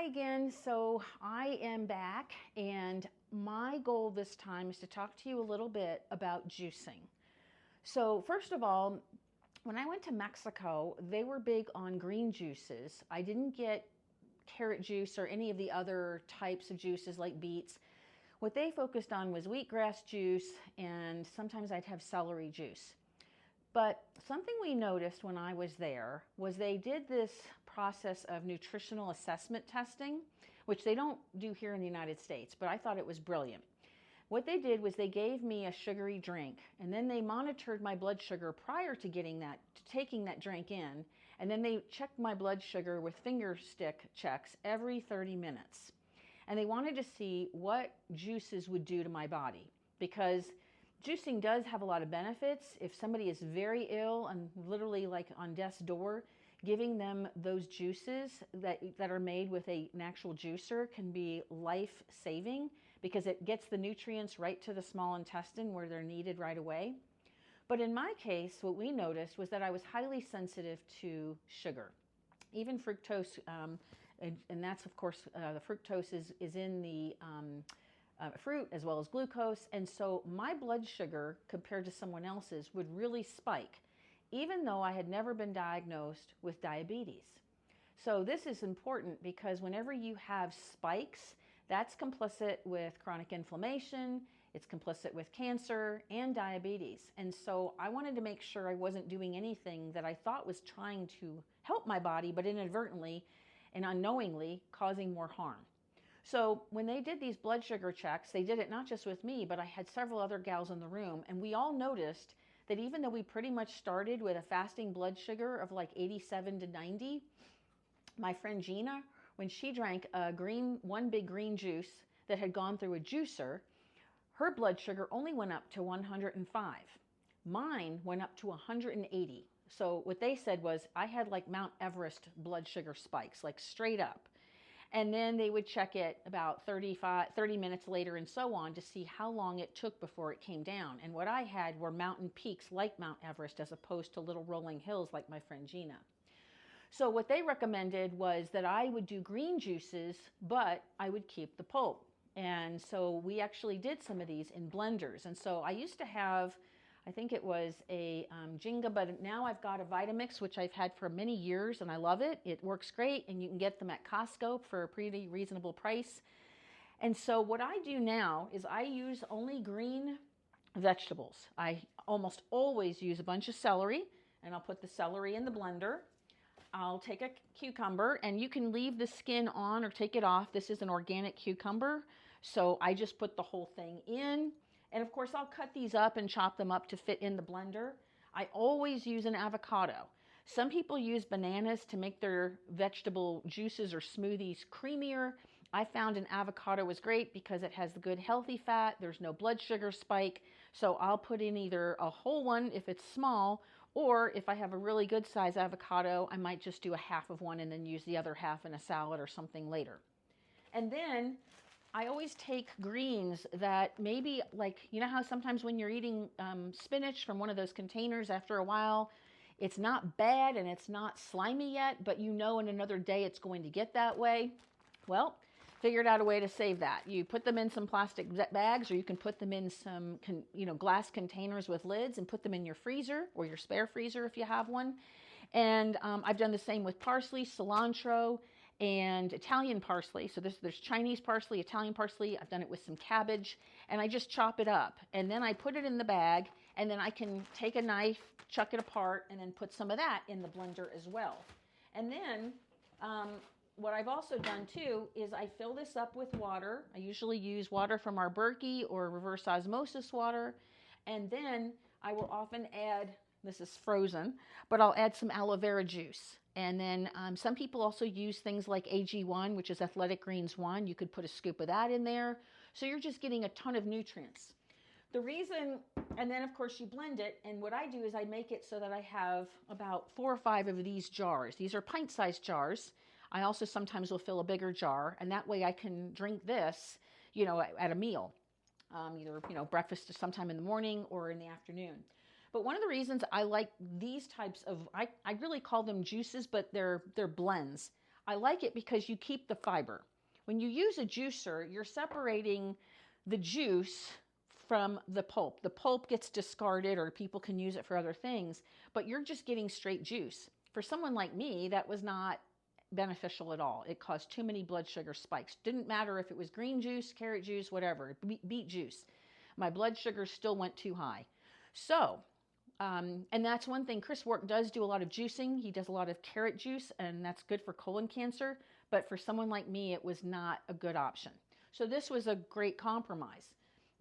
Hi again. So I am back, and my goal this time is to talk to you a little bit about juicing. So first of all, when I went to Mexico, they were big on green juices. I didn't get carrot juice or any of the other types of juices like beets. What they focused on was wheatgrass juice, and sometimes I'd have celery juice. But something we noticed when I was there was they did this process of nutritional assessment testing, which they don't do here in the United States, but I thought it was brilliant. What they did was they gave me a sugary drink, and then they monitored my blood sugar prior to taking that drink in, and then they checked my blood sugar with finger stick checks every 30 minutes. And they wanted to see what juices would do to my body, because juicing does have a lot of benefits. If somebody is very ill and literally like on death's door, giving them those juices that are made with an actual juicer can be life-saving, because it gets the nutrients right to the small intestine where they're needed right away. But in my case, what we noticed was that I was highly sensitive to sugar, even fructose, and that's of course the fructose is in the fruit as well as glucose, and so my blood sugar compared to someone else's would really spike, even though I had never been diagnosed with diabetes. So this is important because whenever you have spikes, that's complicit with chronic inflammation, it's complicit with cancer and diabetes. And so I wanted to make sure I wasn't doing anything that I thought was trying to help my body, but inadvertently and unknowingly causing more harm. So when they did these blood sugar checks, they did it not just with me, but I had several other gals in the room, and we all noticed that even though we pretty much started with a fasting blood sugar of like 87 to 90, my friend Gina, when she drank one big green juice that had gone through a juicer, her blood sugar only went up to 105. Mine went up to 180. So what they said was I had like Mount Everest blood sugar spikes, like straight up. And then they would check it about 30 minutes later and so on to see how long it took before it came down. And what I had were mountain peaks like Mount Everest as opposed to little rolling hills like my friend Gina. So what they recommended was that I would do green juices, but I would keep the pulp. And so we actually did some of these in blenders. And so I used to have, I think it was a Jinga, but now I've got a Vitamix, which I've had for many years, and I love it. It works great, and you can get them at Costco for a pretty reasonable price. And so what I do now is I use only green vegetables. I almost always use a bunch of celery, and I'll put the celery in the blender. I'll take a cucumber, and you can leave the skin on or take it off. This is an organic cucumber, so I just put the whole thing in. And of course, I'll cut these up and chop them up to fit in the blender. I always use an avocado. Some people use bananas to make their vegetable juices or smoothies creamier. I found an avocado was great because it has the good healthy fat. There's no blood sugar spike. So I'll put in either a whole one if it's small, or if I have a really good size avocado, I might just do a half of one and then use the other half in a salad or something later. And then I always take greens that maybe, like, you know how sometimes when you're eating spinach from one of those containers, after a while, it's not bad and it's not slimy yet, but you know in another day it's going to get that way? Well, figured out a way to save that. You put them in some plastic bags, or you can put them in some glass containers with lids and put them in your freezer or your spare freezer if you have one. And I've done the same with parsley, cilantro, and Italian parsley. So there's Chinese parsley, Italian parsley. I've done it with some cabbage, and I just chop it up. And then I put it in the bag, and then I can take a knife, chuck it apart, and then put some of that in the blender as well. And then what I've also done too is I fill this up with water. I usually use water from our Berkey or reverse osmosis water. And then I will often add, this is frozen, but I'll add some aloe vera juice. And then some people also use things like AG1, which is Athletic Greens 1. You could put a scoop of that in there. So you're just getting a ton of nutrients. The reason, and then of course you blend it, and what I do is I make it so that I have about 4 or 5 of these jars. These are pint-sized jars. I also sometimes will fill a bigger jar, and that way I can drink this, at a meal, either, breakfast or sometime in the morning or in the afternoon. But one of the reasons I like these types of, I really call them juices, but they're blends. I like it because you keep the fiber. When you use a juicer, you're separating the juice from the pulp. The pulp gets discarded or people can use it for other things, but you're just getting straight juice. For someone like me, that was not beneficial at all. It caused too many blood sugar spikes. Didn't matter if it was green juice, carrot juice, whatever, beet juice. My blood sugar still went too high. So, and that's one thing. Chris Wark does do a lot of juicing. He does a lot of carrot juice, and that's good for colon cancer. But for someone like me, it was not a good option. So this was a great compromise.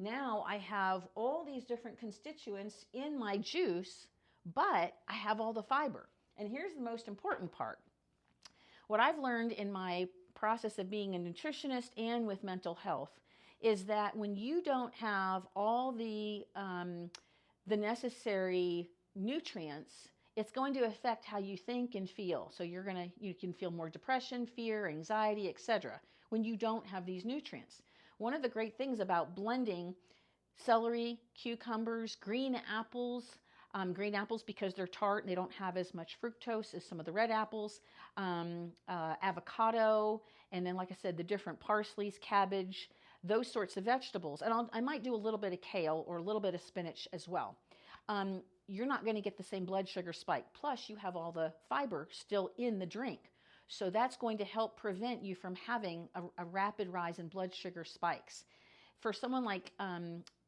Now I have all these different constituents in my juice, but I have all the fiber. And here's the most important part. What I've learned in my process of being a nutritionist and with mental health is that when you don't have all the necessary nutrients, it's going to affect how you think and feel. So you can feel more depression, fear, anxiety, etc. when you don't have these nutrients. One of the great things about blending celery, cucumbers, green apples because they're tart and they don't have as much fructose as some of the red apples, avocado, and then, like I said, the different parsleys, cabbage, those sorts of vegetables. And I might do a little bit of kale or a little bit of spinach as well. You're not going to get the same blood sugar spike. Plus, you have all the fiber still in the drink. So that's going to help prevent you from having a rapid rise in blood sugar spikes. For someone like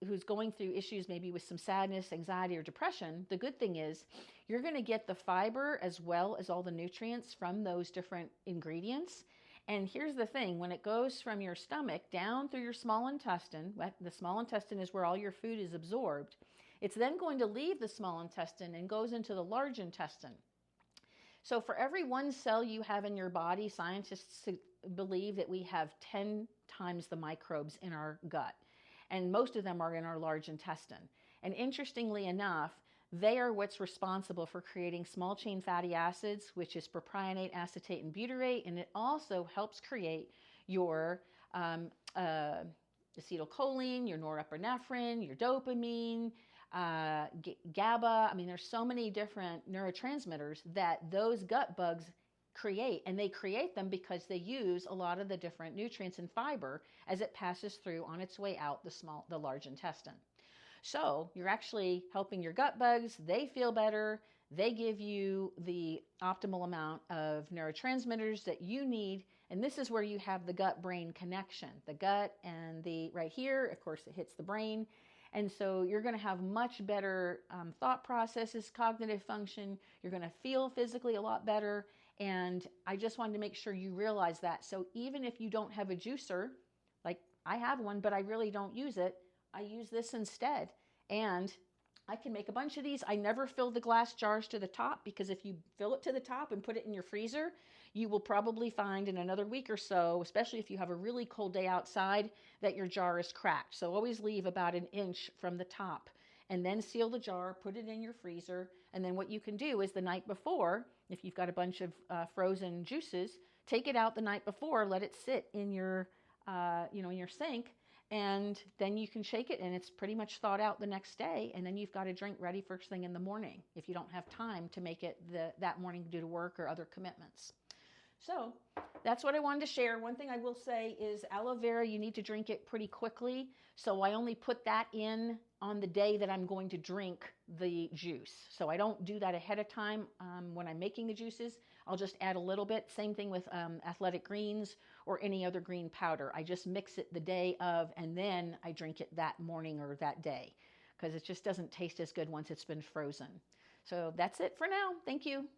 who's going through issues maybe with some sadness, anxiety, or depression, the good thing is you're going to get the fiber as well as all the nutrients from those different ingredients. And here's the thing, when it goes from your stomach down through your small intestine, the small intestine is where all your food is absorbed, it's then going to leave the small intestine and goes into the large intestine. So for every one cell you have in your body, scientists believe that we have 10 times the microbes in our gut. And most of them are in our large intestine. And interestingly enough, they are what's responsible for creating small chain fatty acids, which is propionate, acetate, and butyrate. And it also helps create your acetylcholine, your norepinephrine, your dopamine, GABA. I mean, there's so many different neurotransmitters that those gut bugs create, and they create them because they use a lot of the different nutrients and fiber as it passes through on its way out the large intestine. So you're actually helping your gut bugs. They feel better. They give you the optimal amount of neurotransmitters that you need. And this is where you have the gut-brain connection. The gut and right here, of course, it hits the brain. And so you're going to have much better thought processes, cognitive function. You're going to feel physically a lot better. And I just wanted to make sure you realize that. So even if you don't have a juicer, like I have one, but I really don't use it, I use this instead. And I can make a bunch of these. I never fill the glass jars to the top, because if you fill it to the top and put it in your freezer, you will probably find in another week or so, especially if you have a really cold day outside, that your jar is cracked. So always leave about an inch from the top and then seal the jar, put it in your freezer. And then what you can do is the night before, if you've got a bunch of frozen juices, take it out the night before, let it sit in your, in your sink. And then you can shake it, and it's pretty much thawed out the next day. And then you've got a drink ready first thing in the morning if you don't have time to make it that morning due to work or other commitments. So that's what I wanted to share. One thing I will say is aloe vera, you need to drink it pretty quickly. So I only put that in on the day that I'm going to drink the juice. So I don't do that ahead of time when I'm making the juices. I'll just add a little bit. Same thing with athletic greens or any other green powder. I just mix it the day of, and then I drink it that morning or that day, because it just doesn't taste as good once it's been frozen. So that's it for now. Thank you.